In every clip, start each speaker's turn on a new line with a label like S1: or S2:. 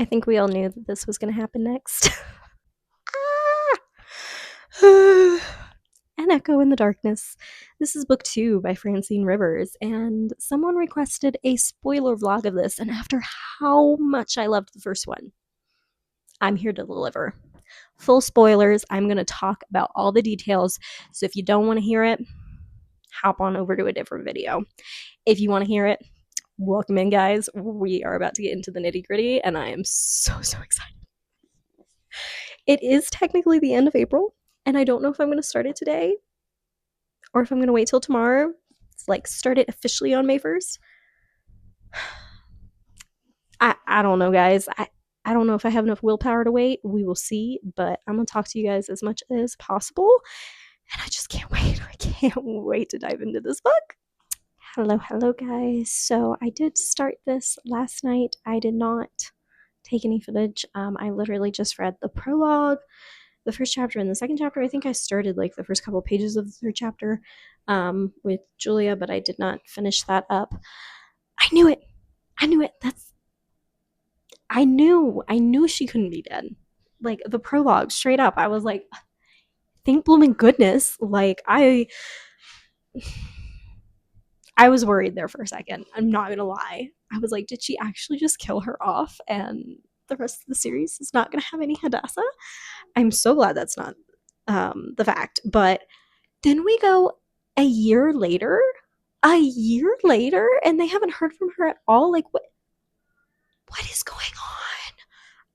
S1: I think we all knew that this was going to happen next. Ah! An Echo in the Darkness. This is book 2 by Francine Rivers, and someone requested a spoiler vlog of this, and after how much I loved the first one, I'm here to deliver. Full spoilers. I'm going to talk about all the details, so if you don't want to hear it, hop on over to a different video. If you want to hear it, welcome in, guys. We are about to get into the nitty-gritty, and I am so excited. It is technically the end of April, and I don't know if I'm going to start it today or if I'm going to wait till tomorrow. It's like start it officially on May 1st. I don't know, guys. I don't know if I have enough willpower to wait. We will see, but I'm going to talk to you guys as much as possible, and I just can't wait. I can't wait to dive into this book. Hello, guys. So I did start this last night. I did not take any footage. I literally just read the prologue, the first chapter, and the second chapter. I think I started like the first couple of pages of the third chapter with Julia, but I did not finish that up. I knew it. I knew she couldn't be dead. Like the prologue, straight up. I was like, thank blooming goodness. Like I was worried there for a second. I'm not gonna lie. I was like, did she actually just kill her off and the rest of the series is not gonna have any Hadassah? I'm so glad that's not the fact. But then we go a year later, and they haven't heard from her at all. Like, what is going on?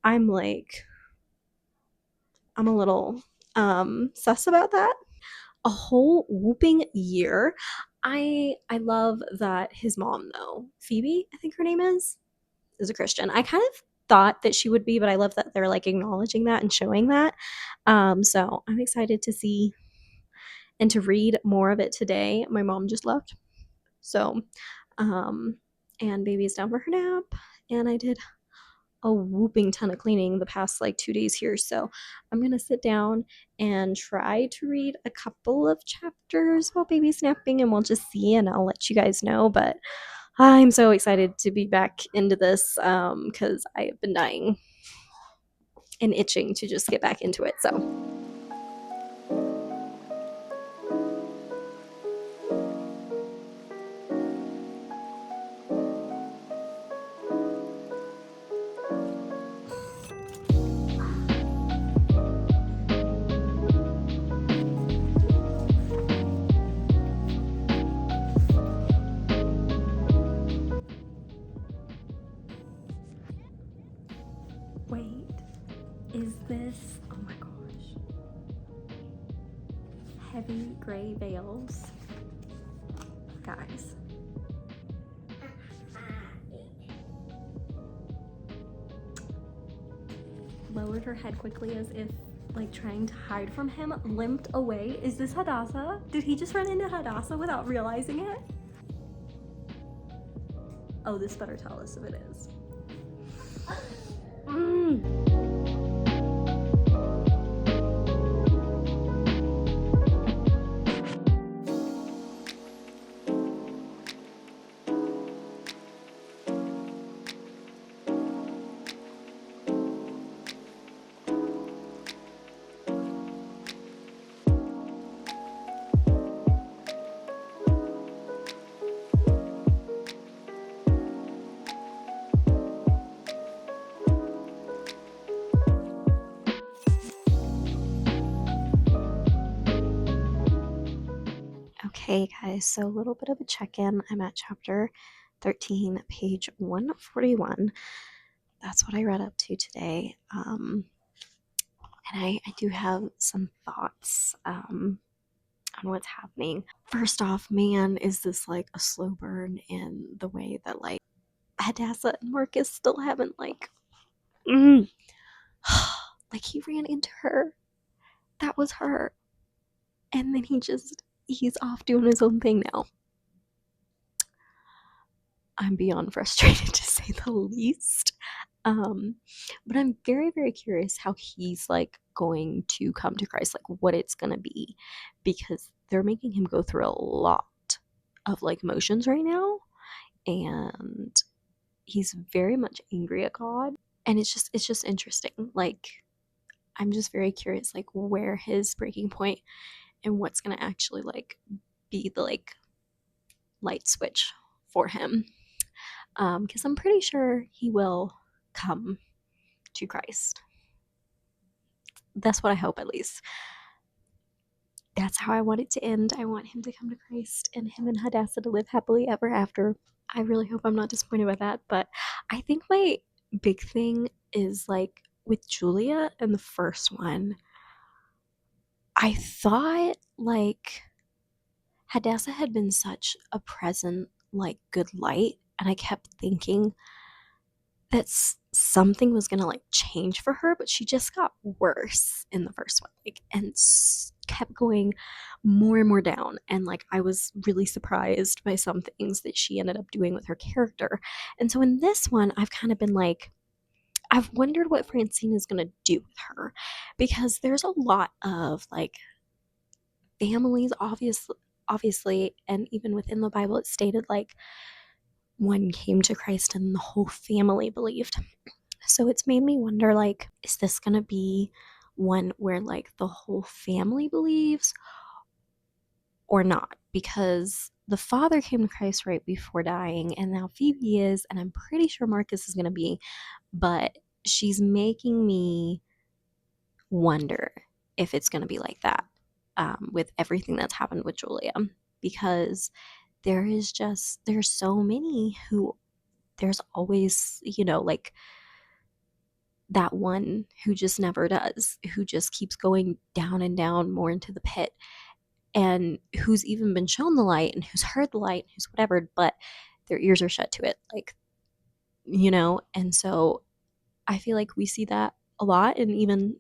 S1: I'm like, I'm a little sus about that. A whole whooping year. I love that his mom, though, Phoebe, I think her name is a Christian. I kind of thought that she would be, but I love that they're like acknowledging that and showing that. So I'm excited to see and to read more of it today. My mom just left. So, and baby's down for her nap. And I did a whooping ton of cleaning the past like 2 days here. So I'm going to sit down and try to read a couple of chapters while baby's napping, and we'll just see, and I'll let you guys know. But I'm so excited to be back into this because I have been dying and itching to just get back into it. So wait, is this, oh my gosh, heavy gray veils, guys? Lowered her head quickly as if like trying to hide from him, limped away. Is this Hadassah? Did he just run into Hadassah without realizing it? Oh, this better tell us if it is. Okay, guys, so a little bit of a check-in. I'm at chapter 13, page 141. That's what I read up to today. And I do have some thoughts on what's happening. First off, man, is this like a slow burn in the way that like Hadassah and Marcus still haven't like like he ran into her. That was her. And then he's off doing his own thing now. I'm beyond frustrated to say the least. But I'm very curious how he's like going to come to Christ, like what it's gonna be, because they're making him go through a lot of like emotions right now, and he's very much angry at God. And it's just interesting. Like, I'm just very curious, like, where his breaking point and what's gonna actually like be the like light switch for him. Because I'm pretty sure he will come to Christ. That's what I hope, at least. That's how I want it to end. I want him to come to Christ and him and Hadassah to live happily ever after. I really hope I'm not disappointed by that. But I think my big thing is like with Julia in the first one, I thought like Hadassah had been such a present, like good light. And I kept thinking that something was gonna like change for her, but she just got worse in the first one, like, and kept going more and more down. And like, I was really surprised by some things that she ended up doing with her character. And so in this one, I've kind of been like, I've wondered what Francine is gonna do with her, because there's a lot of like families, obviously, and even within the Bible, it stated like one came to Christ and the whole family believed. So it's made me wonder, like, is this gonna be one where like the whole family believes or not? Because the father came to Christ right before dying, and now Phoebe is, and I'm pretty sure Marcus is gonna be, but she's making me wonder if it's gonna be like that, with everything that's happened with Julia. Because there's so many who, there's always, like that one who just never does, who just keeps going down and down more into the pit, and who's even been shown the light and who's heard the light and who's whatever, but their ears are shut to it. Like, and so I feel like we see that a lot. And even,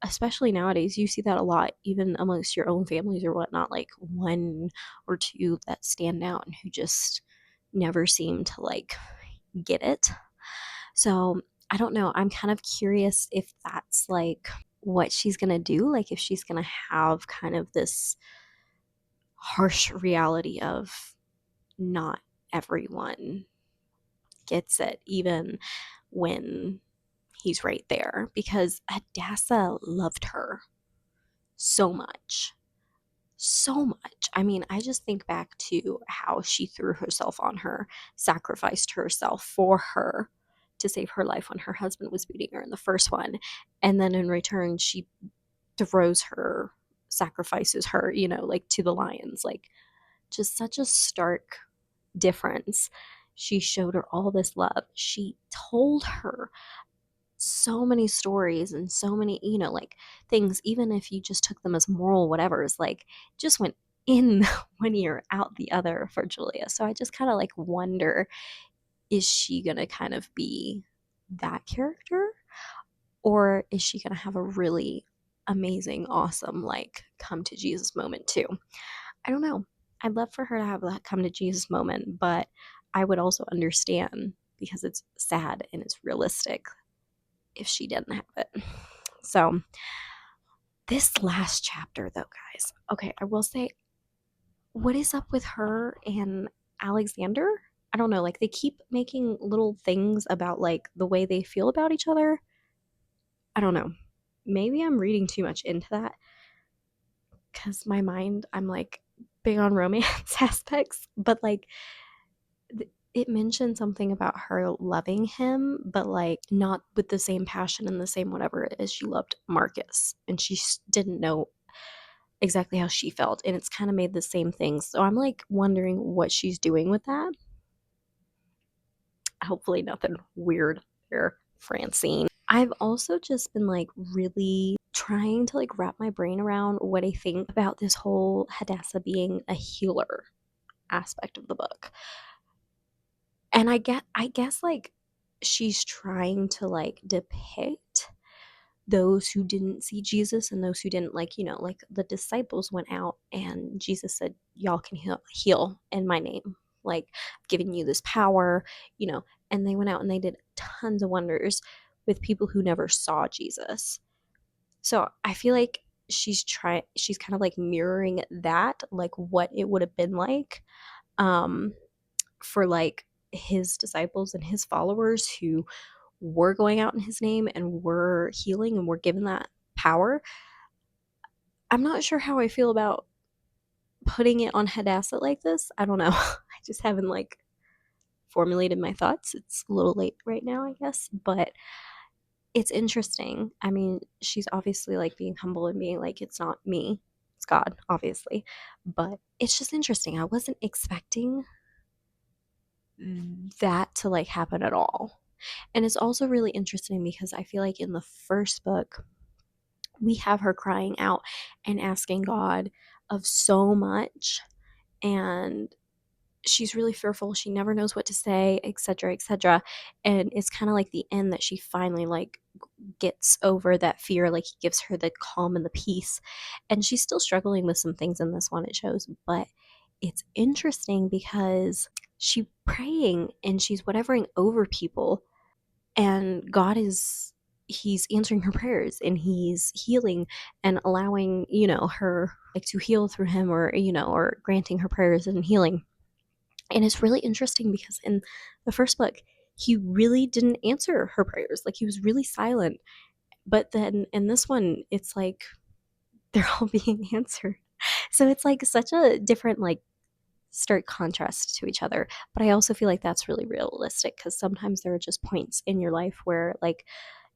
S1: especially nowadays, you see that a lot, even amongst your own families or whatnot, like one or two that stand out and who just never seem to like get it. So I don't know. I'm kind of curious if that's like what she's gonna do. Like, if she's gonna have kind of this harsh reality of not everyone gets it, even when he's right there. Because Hadassah loved her so much. So much. I mean, I just think back to how she threw herself on her, sacrificed herself for her to save her life when her husband was beating her in the first one. And then in return, she throws her, sacrifices her, like to the lions. Like, just such a stark difference. She showed her all this love. She told her so many stories and so many, like things, even if you just took them as moral whatever's, like, just went in one ear, out the other for Julia. So I just kind of like wonder, is she going to kind of be that character? Or is she going to have a really amazing, awesome, like come to Jesus moment too? I don't know. I'd love for her to have that come to Jesus moment, but I would also understand, because it's sad and it's realistic, if she didn't have it. So, this last chapter, though, guys, okay, I will say, what is up with her and Alexander? I don't know. Like, they keep making little things about like the way they feel about each other. I don't know. Maybe I'm reading too much into that, because my mind, I'm like big on romance aspects, but like it mentioned something about her loving him, but like not with the same passion and the same whatever as she loved Marcus. And she didn't know exactly how she felt. And it's kind of made the same thing. So I'm like wondering what she's doing with that. Hopefully, nothing weird there, Francine. I've also just been like really trying to like wrap my brain around what I think about this whole Hadassah being a healer aspect of the book. And I guess like she's trying to like depict those who didn't see Jesus and those who didn't, like, like the disciples went out and Jesus said, y'all can heal in my name. Like, I've given you this power, and they went out and they did tons of wonders with people who never saw Jesus. So I feel like she's kind of like mirroring that, like what it would have been like, um for like his disciples and his followers who we're going out in his name and we're healing and we're given that power. I'm not sure how I feel about putting it on Hadassah like this. I don't know. I just haven't like formulated my thoughts. It's a little late right now, I guess, but it's interesting. I mean, she's obviously like being humble and being like, it's not me, it's God, obviously. But it's just interesting. I wasn't expecting that to like happen at all. And it's also really interesting because I feel like in the first book, we have her crying out and asking God of so much. And she's really fearful. She never knows what to say, etc., etc. And it's kind of like the end that she finally like gets over that fear. Like he gives her the calm and the peace. And she's still struggling with some things in this one, it shows. But it's interesting because she's praying and she's whatevering over people, and God is he's answering her prayers and he's healing and allowing, her like to heal through him, or or granting her prayers and healing. And it's really interesting because in the first book, he really didn't answer her prayers. Like he was really silent. But then in this one, it's like they're all being answered. So it's like such a different, like, stark contrast to each other. But I also feel like that's really realistic because sometimes there are just points in your life where, like,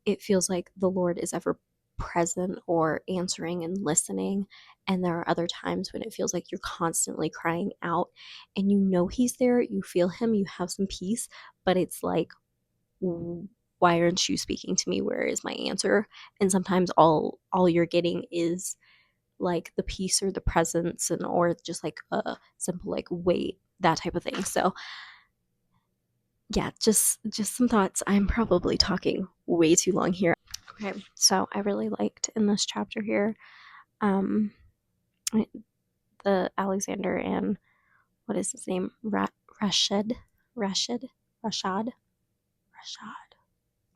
S1: it feels like the Lord is ever present or answering and listening. And there are other times when it feels like you're constantly crying out and you know He's there, you feel Him, you have some peace, but it's like, why aren't you speaking to me? Where is my answer? And sometimes all you're getting is like the peace or the presence, and or just like a simple like wait, that type of thing. So yeah, just some thoughts. I'm probably talking way too long here. Okay, so I really liked in this chapter here, um, the Alexander and what is his name, Rashid, Rashid, Rashad, Rashad.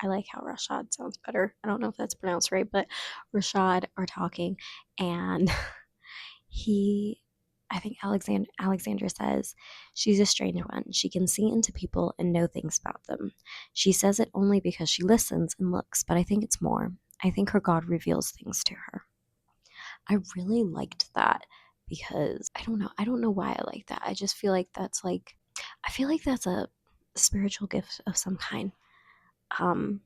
S1: I like how Rashad sounds better. I don't know if that's pronounced right, but Rashad are talking, and he I think Alexander says, she's a strange one. She can see into people and know things about them. She says it only because she listens and looks, but I think it's more. I think her God reveals things to her. I really liked that because I don't know why I like that. I just feel like I feel like that's a spiritual gift of some kind. Um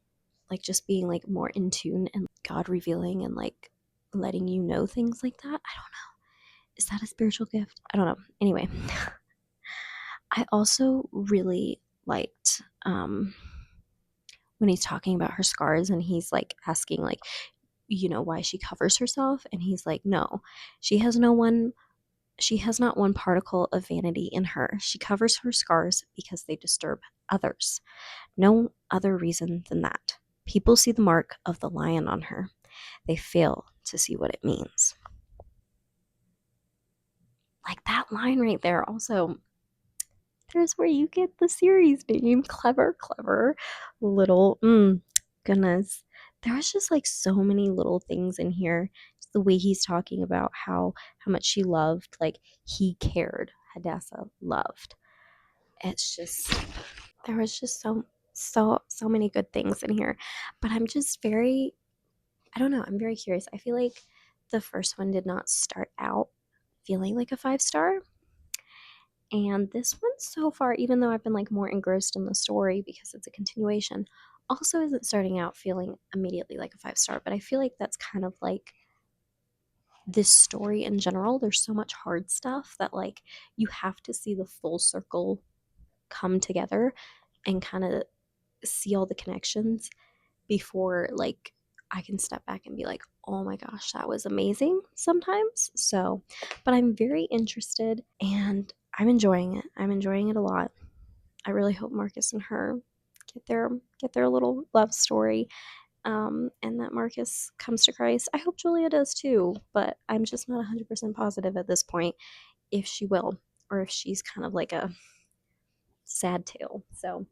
S1: like just being like more in tune and God revealing and like letting you know things like that. I don't know. Is that a spiritual gift? I don't know. Anyway, I also really liked when he's talking about her scars and he's like asking like, why she covers herself, and he's like, no, she has no one she has not one particle of vanity in her. She covers her scars because they disturb others. No other reason than that. People see the mark of the lion on her. They fail to see what it means. Like that line right there. Also, there's where you get the series name. Clever, clever. Little, goodness. There was just like so many little things in here. Just the way he's talking about how much she loved, like he cared. Hadassah loved. It's just there was just so many good things in here. But I'm just very, I don't know, I'm very curious. I feel like the first one did not start out feeling like a 5 star. And this one so far, even though I've been like more engrossed in the story because it's a continuation, also isn't starting out feeling immediately like a 5 star. But I feel like that's kind of like this story in general. There's so much hard stuff that like you have to see the full circle come together and kind of see all the connections before like I can step back and be like, oh my gosh, that was amazing sometimes. So, but I'm very interested and I'm enjoying it. I'm enjoying it a lot. I really hope Marcus and her get their little love story. And that Marcus comes to Christ. I hope Julia does too, but I'm just not 100% positive at this point if she will, or if she's kind of like a sad tale. So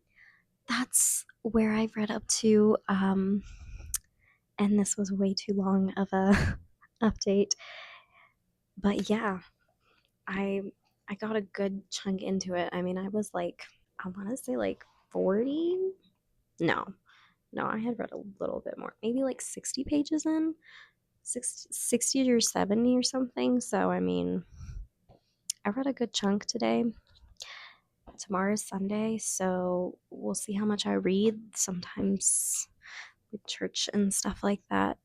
S1: that's where I've read up to. And this was way too long of a update. But yeah, I I got a good chunk into it. I mean, I was like, I want to say like 40. No. No, I had read a little bit more, maybe like 60 pages in, 60 or 70 or something. So, I mean, I read a good chunk today. Tomorrow's Sunday, so we'll see how much I read. Sometimes with church and stuff like that,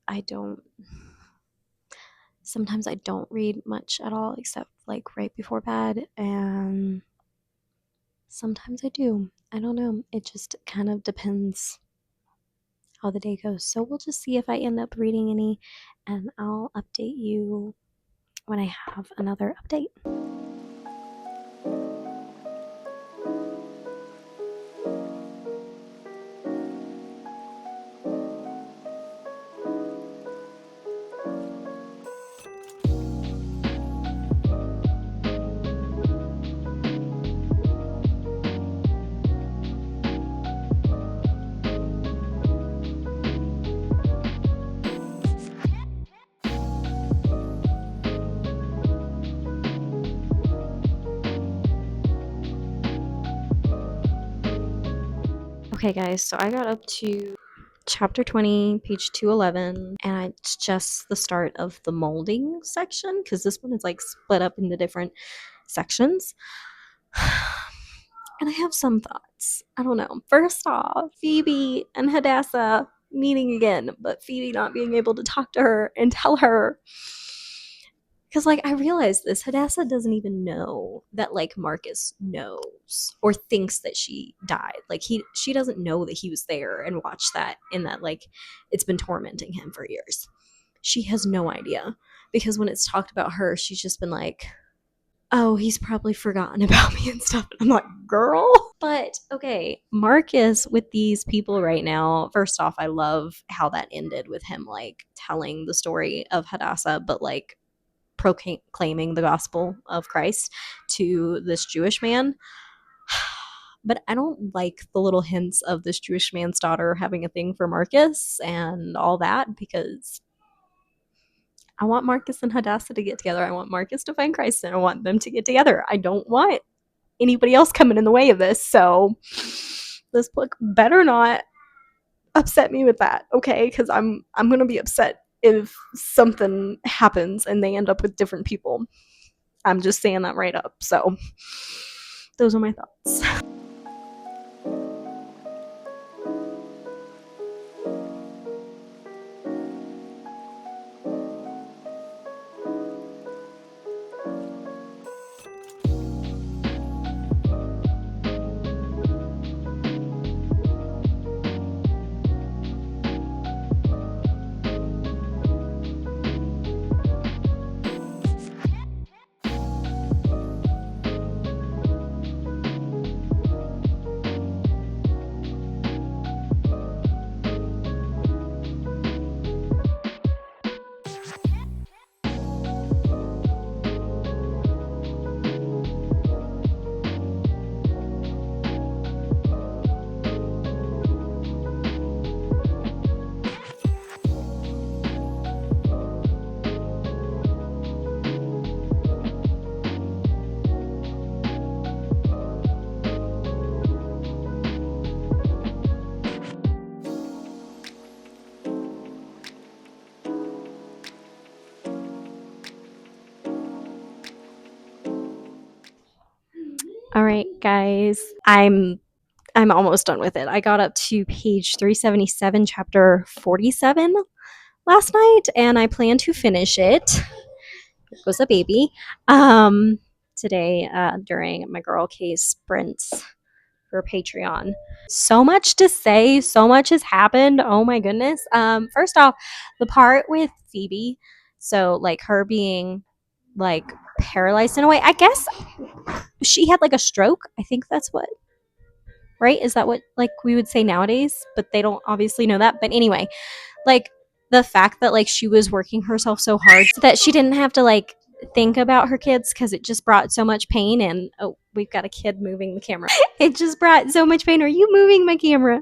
S1: sometimes I don't read much at all except like right before bed, and sometimes I do. I don't know. It just kind of depends how the day goes. So we'll just see if I end up reading any, and I'll update you when I have another update. Okay, guys, so I got up to chapter 20, page 211, and it's just the start of the molding section because this one is like split up into different sections. And I have some thoughts. I don't know. First off, Phoebe and Hadassah meeting again, but Phoebe not being able to talk to her and tell her. Because, like, I realized this. Hadassah doesn't even know that, like, Marcus knows or thinks that she died. Like, she doesn't know that he was there and watched that and that, like, it's been tormenting him for years. She has no idea. Because when it's talked about her, she's just been like, oh, he's probably forgotten about me and stuff. And I'm like, girl. But, okay, Marcus with these people right now, first off, I love how that ended with him, like, telling the story of Hadassah, but, like, proclaiming the gospel of Christ to this Jewish man. But I don't like the little hints of this Jewish man's daughter having a thing for Marcus and all that, because I want Marcus and Hadassah to get together. I want Marcus to find Christ, and I want them to get together. I don't want anybody else coming in the way of this. So this book better not upset me with that, okay? Because I'm gonna be upset if something happens and they end up with different people. I'm just saying that right up. So those are my thoughts. All right, guys. I'm almost done with it. I got up to page 377, chapter 47 last night, and I plan to finish it. There goes a baby. Today, during my Girl Case sprints for Patreon. So much to say, so much has happened. Oh my goodness. First off, the part with Phoebe, so like her being like paralyzed in a way. I guess she had like a stroke. I think that's what, right? Is that what like we would say nowadays? But they don't obviously know that. But anyway, like the fact that like she was working herself so hard so that she didn't have to like think about her kids because it just brought so much pain. And oh, we've got a kid moving the camera. It just brought so much pain. Are you moving my camera?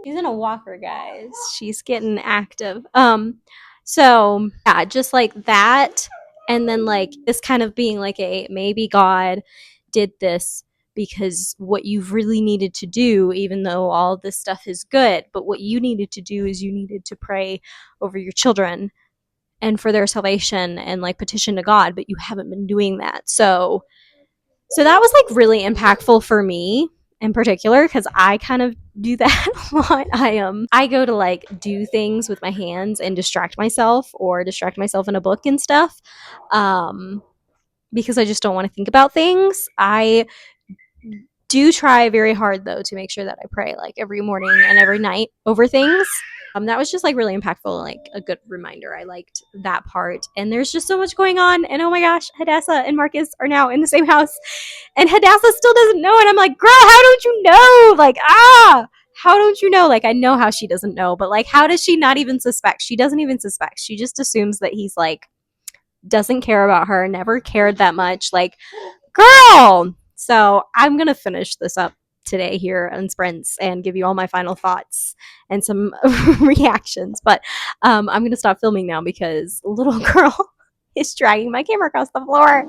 S1: She's in a walker, guys. She's getting active. So yeah, just like that, and then like this kind of being like a maybe God did this because what you've really needed to do, even though all this stuff is good, but what you needed to do is you needed to pray over your children and for their salvation and like petition to God, but you haven't been doing that. So that was like really impactful for me in particular, because I kind of do that a lot. I go to like do things with my hands and distract myself or distract myself in a book and stuff, because I just don't want to think about things. I do try very hard though to make sure that I pray like every morning and every night over things. That was just like really impactful, like a good reminder. I liked that part. And there's just so much going on. And oh my gosh, Hadassah and Marcus are now in the same house. And Hadassah still doesn't know. And I'm like, girl, how don't you know? Like, how don't you know? Like, I know how she doesn't know, but like, how does she not even suspect? She doesn't even suspect. She just assumes that he's like, doesn't care about her, never cared that much. Like, girl. So I'm going to finish this up today here on sprints and give you all my final thoughts and some reactions. But I'm going to stop filming now because little girl is dragging my camera across the floor.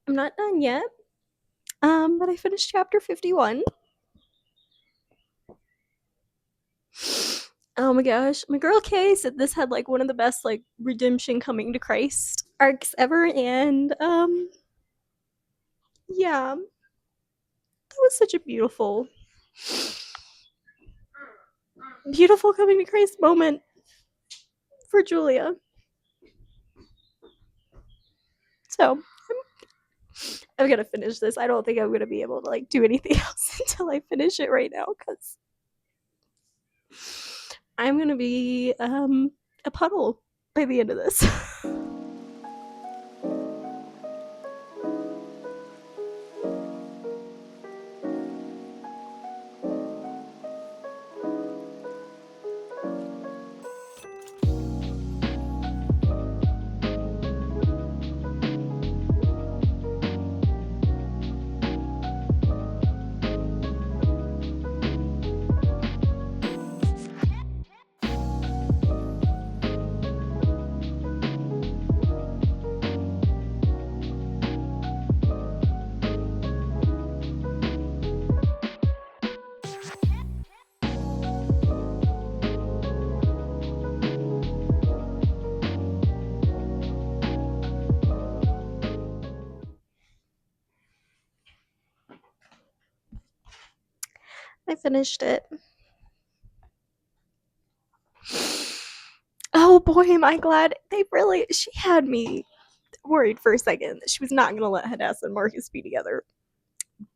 S1: I'm not done yet, but I finished chapter 51. Oh my gosh, my girl Kay said this had like one of the best like redemption coming to Christ arcs ever, and yeah, that was such a beautiful coming to Christ moment for Julia. So I'm gonna finish this. I don't think I'm gonna be able to like do anything else until I finish it right now, because I'm gonna be a puddle by the end of this. I finished it. Oh boy, am I glad. She had me worried for a second that she was not going to let Hadassah and Marcus be together.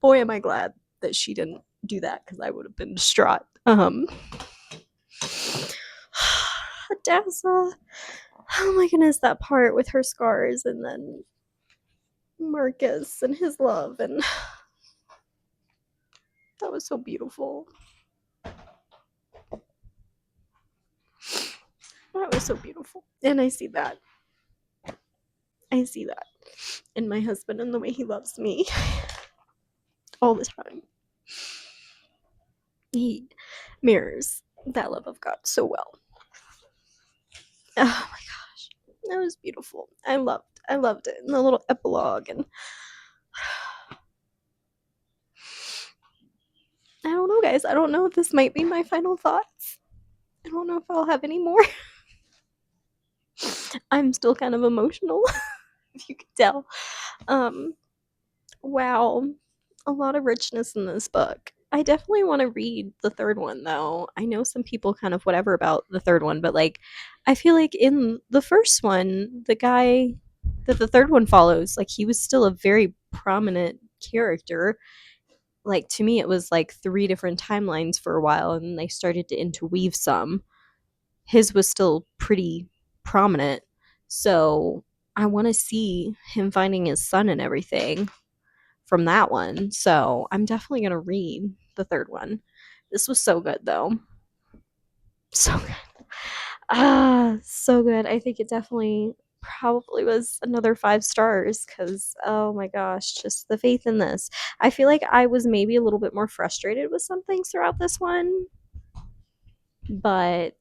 S1: Boy, am I glad that she didn't do that, because I would have been distraught. Hadassah. Oh my goodness, that part with her scars and then Marcus and his love, and that was so beautiful. That was so beautiful. And I see that. I see that in my husband and the way he loves me all the time. He mirrors that love of God so well. Oh my gosh. That was beautiful. I loved it. And the little epilogue, and I don't know, guys. I don't know if this might be my final thoughts. I don't know if I'll have any more. I'm still kind of emotional, if you could tell. Wow. A lot of richness in this book. I definitely want to read the third one though. I know some people kind of whatever about the third one, but like I feel like in the first one, the guy that the third one follows, like he was still a very prominent character. Like to me it was like three different timelines for a while and they started to interweave some. His was still pretty prominent. So I want to see him finding his son and everything from that one. So I'm definitely going to read the third one. This was so good, though. So good. So good. I think it definitely probably was another 5 stars because, oh my gosh, just the faith in this. I feel like I was maybe a little bit more frustrated with some things throughout this one, but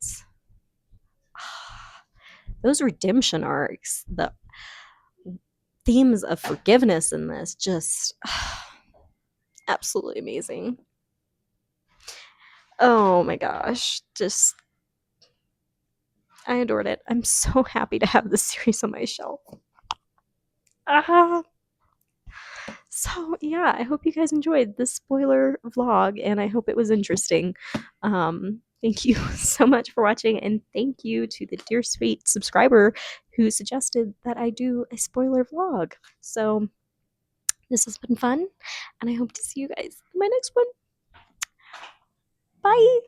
S1: those redemption arcs, the themes of forgiveness in this, just absolutely amazing. Oh my gosh, just I adored it. I'm so happy to have this series on my shelf. Ah, so yeah, I hope you guys enjoyed this spoiler vlog, and I hope it was interesting. Thank you so much for watching, and thank you to the dear sweet subscriber who suggested that I do a spoiler vlog. So this has been fun, and I hope to see you guys in my next one. Bye.